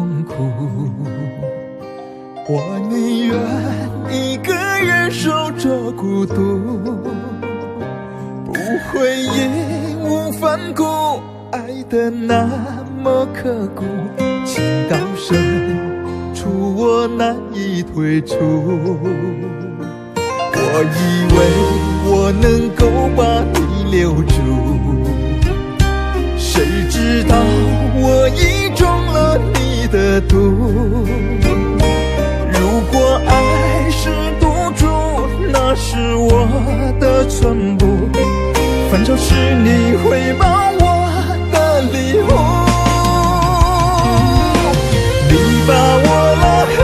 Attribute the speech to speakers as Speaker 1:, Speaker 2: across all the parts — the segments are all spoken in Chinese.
Speaker 1: 痛苦。我宁愿一个人守着孤独，不会义无反顾，爱得那么刻骨，情到深处我难以退出。我以为我能够把你留住，谁知道我已中了你的毒。如果爱是赌注，那是我的全部，反正是你回报我的礼物。你把我拉黑，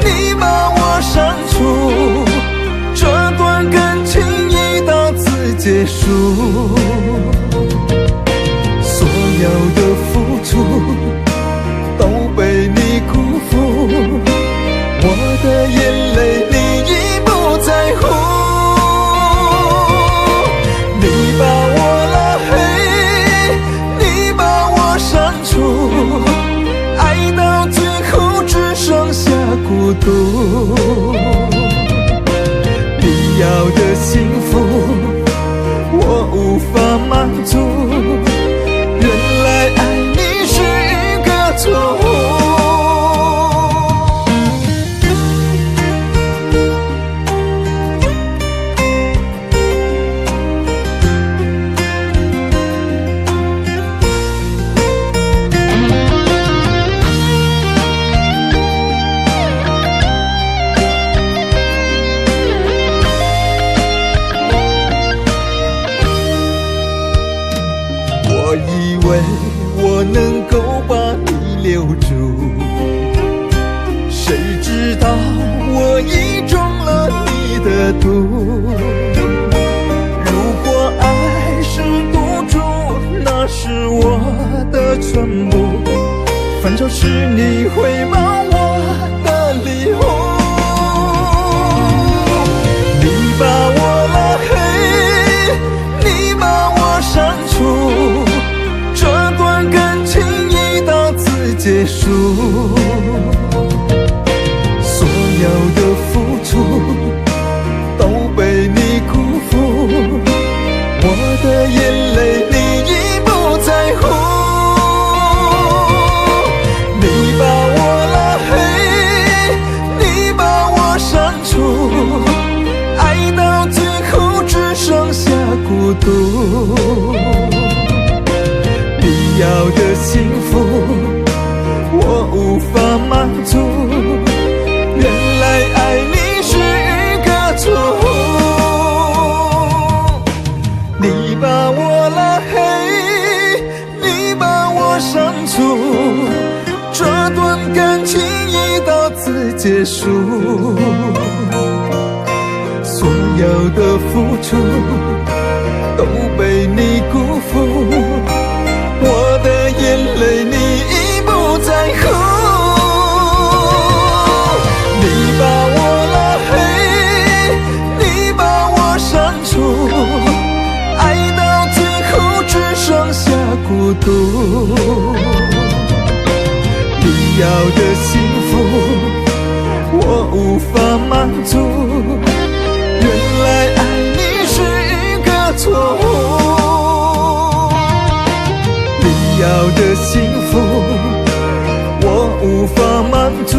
Speaker 1: 你把我删除，这段感情已到此结束。所有的付出都被你辜负，我的眼泪你已不在乎。你把我拉黑，你把我删除，爱到最后只剩下孤独。你要的幸福我无法满足，原来爱你是一个错误。我以为我能够把你留住，谁知道我已中了你的毒。如果爱是赌注，那是我的全部，反正是你回报我的礼物。你把我拉黑，你把我删除，这段感情已到此结束。所有的付出都被你辜负，我的眼泪你已不在乎。你把我拉黑，你把我删除，爱到最后只剩下孤独。你要的幸福我无法满足，原来爱你是一个错误。你把我拉黑，你把我删除，这段感情已到此结束。所有的付出都被你辜负，我的眼泪你已不在乎。你把我拉黑，你把我删除，爱到最后只剩下孤独。你要的幸福我无法满足，原来爱你是一个错误。你要的幸福我无法满足，